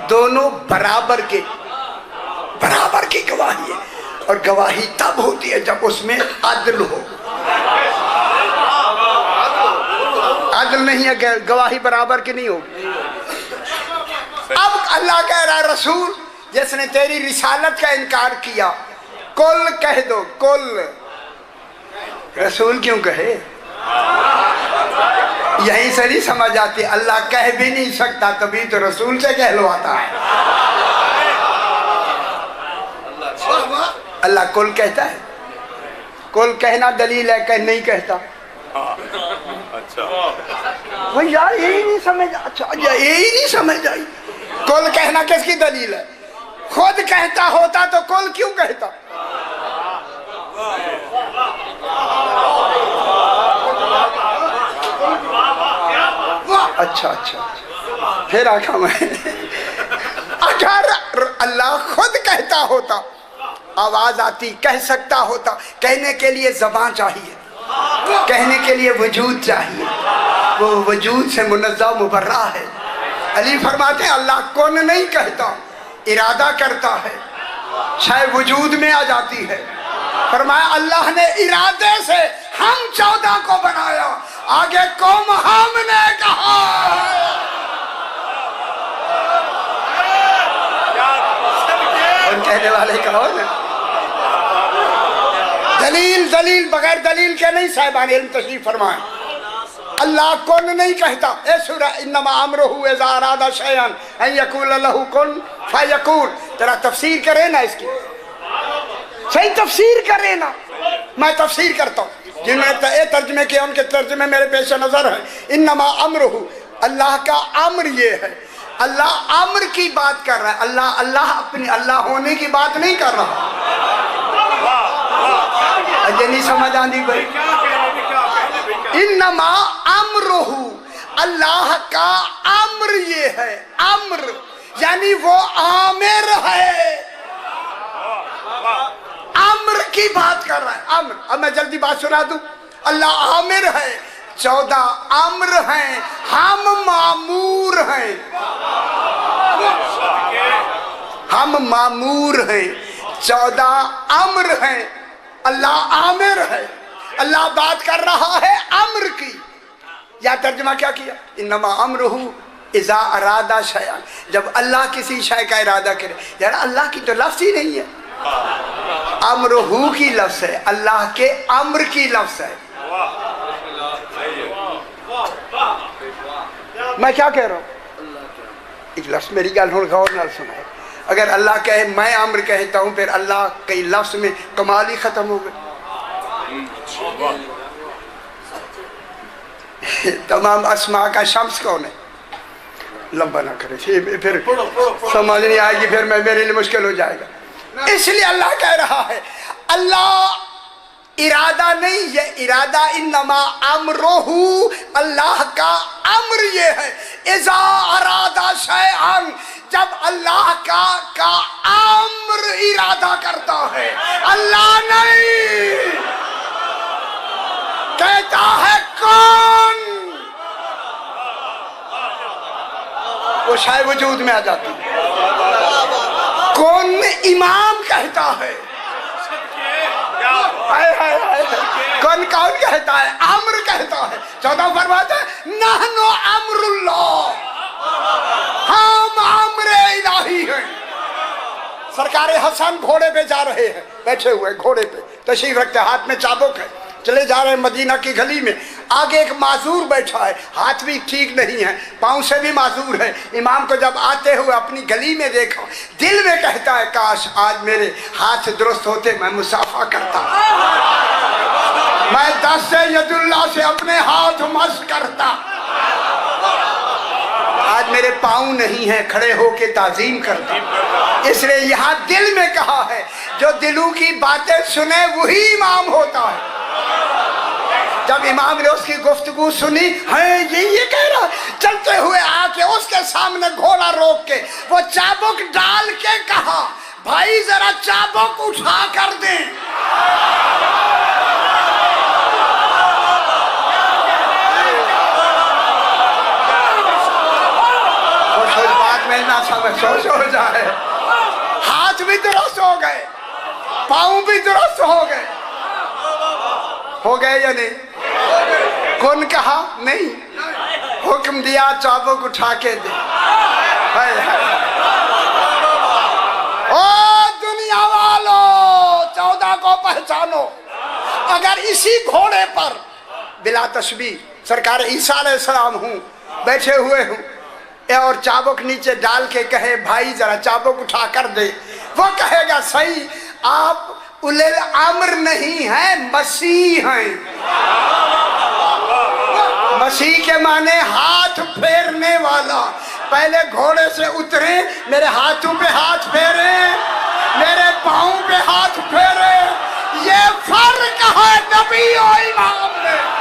दोनों बराबर की गवाही है। और गवाही तब होती है जब उसमें अदल हो। अदल नहीं है, गवाही बराबर की नहीं होगी। अब अल्लाह कह रहा है रसूल जिसने तेरी रिसालत का इनकार किया, कुल कह दो, कुल। रसूल क्यों कहे? यहीं से नहीं समझ आती। अल्लाह कह भी नहीं सकता तभी तो रसूल से कहलवाता है। अल्लाह कुल कहता है। कुल कहना दलील है, कह नहीं कहता। अच्छा वही यार यही नहीं समझ। अच्छा यही नहीं समझ आई। कुल कहना किसकी दलील है? खुद कहता होता तो कुल क्यों कहता? अच्छा अच्छा फिर आखा मैं अगर अल्लाह खुद कहता होता, आवाज आती, कह सकता होता। कहने के लिए ज़बान चाहिए, कहने के लिए वजूद चाहिए। वो वजूद से मुनज़्ज़ह मुबर्रा है। अली फरमाते हैं अल्लाह कौन नहीं कहता, इरादा करता है, शायद वजूद में आ जाती है। फरमाया अल्लाह ने इरादे से हम 14 को बनाया, आगे कौम हमने कहा। और कहने वाले कहो ना दलील, दलील बगैर दलील के नहीं साहिबान इल्म तशरीफ फरमाए। अल्लाह कौन नहीं कहता। ए सूरह इन्नमा अमरुहु इज़ा अरादा शयअन अन यक़ूल लहू कुन फयकून। तेरा तफसीर करे ना, इसकी सही तफसीर करे ना। मैं तफसीर करता हूँ, जिन्होंने तर्जमे किया उनके तर्जमे मेरे पेश नजर है। इन्नमा अमरुहु, अल्लाह का अम्र ये है। अल्लाह अम्र की बात कर रहा है। अल्लाह अल्लाह अपनी अल्लाह होने की बात नहीं कर रहा। अजय नहीं समझ आती भाई। इन्नमा अमरुहु, अल्लाह का अम्र ये है। अम्र यानी वो आमिर है। अम्र की बात कर रहा है। अम्र, अब मैं जल्दी बात सुना दूं। अल्लाह आमिर है, 14 अम्र हैं, हम मामूर हैं। हम मामूर हैं, 14 अम्र हैं। अल्लाह आमिर है। अल्लाह बात कर रहा है अम्र की। या तर्जुमा क्या किया? इन्नमा अमरुहु इज़ा अरादा शयअन, जब अल्लाह किसी शय का इरादा करे। यार अल्लाह की तो लफ्ज़ ही नहीं है, अमरुहु की लफ्ज़ है, अल्लाह के अम्र की लफ्ज़ है। मैं क्या कह रहा हूँ? एक लफ्ज़ मेरी गल हुण गौर नाल सुनाए। अगर अल्लाह कहे मैं अम्र कहता हूँ, फिर अल्लाह कई लफ्ज़ में कमाल ही खत्म हो गए। तमाम अस्मा का शम्स कौन है? लंबा ना करे फिर समझ नहीं आएगी, फिर मैं मेरे लिए मुश्किल हो जाएगा। इसलिए अल्लाह कह रहा है अल्लाह इरादा नहीं, ये इरादा इन्नमा अमरुहु, अल्लाह का अम्र ये है। इज़ा अरादा शयअन, जब अल्लाह का अम्र इरादा करता है। अल्लाह नहीं कहता है कौन, वो शायद वजूद में आ जाती है। कौन इमाम कहता है। हाय हाय हाय, कौन कौन कहता है? अम्र कहता है। 14 फरमाता है नहनु अम्रुल्लाह, हम अम्र इलाही हैं। सरकार हसन घोड़े पे जा रहे हैं, बैठे हुए घोड़े पे तशरीफ रखते, हाथ में चाबुक है, चले जा रहे हैं मदीना की गली में। आगे एक माजूर बैठा है, हाथ भी ठीक नहीं है, पाँव से भी माजूर है। इमाम को जब आते हुए अपनी गली में देखा, दिल में कहता है काश आज मेरे हाथ दुरुस्त होते, मैं मुसाफा करता, मैं दस्त यदुल्लाह से अपने हाथ मस करता। आज मेरे पाँव नहीं है, खड़े होके ताजीम करता। इसलिए यहाँ दिल में कहा है, जो दिलों की बातें सुने वही इमाम होता है। जब इमाम ने उसकी गुफ्तगू सुनी, है ये कह रहा, चलते हुए आके उसके सामने घोड़ा रोक के वो चाबुक डाल के कहा, भाई जरा चाबुक उठा कर दे। समय सो जाए। हाथ भी दुरुस्त हो गए, पाँव भी दुरुस्त हो गए या नहीं? कौन कहा? नहीं, हुक्म दिया चाबुक उठा के दे। हाय हाय। ओ दुनिया वालों, 14 को पहचानो। अगर इसी घोड़े पर बिला तस्बीह सरकार ईसा अलैहिस्सलाम हूँ बैठे हुए हूँ और चाबुक नीचे डाल के कहे भाई जरा चाबुक उठा कर दे, वो कहेगा सही, आप उलिल अम्र नहीं है, मसीह हैं। मसीह के माने हाथ फेरने वाला। पहले घोड़े से उतरे, मेरे हाथों पे हाथ फेरे, मेरे पाँव पे हाथ फेरे। ये फर्क है नबी और इमाम में।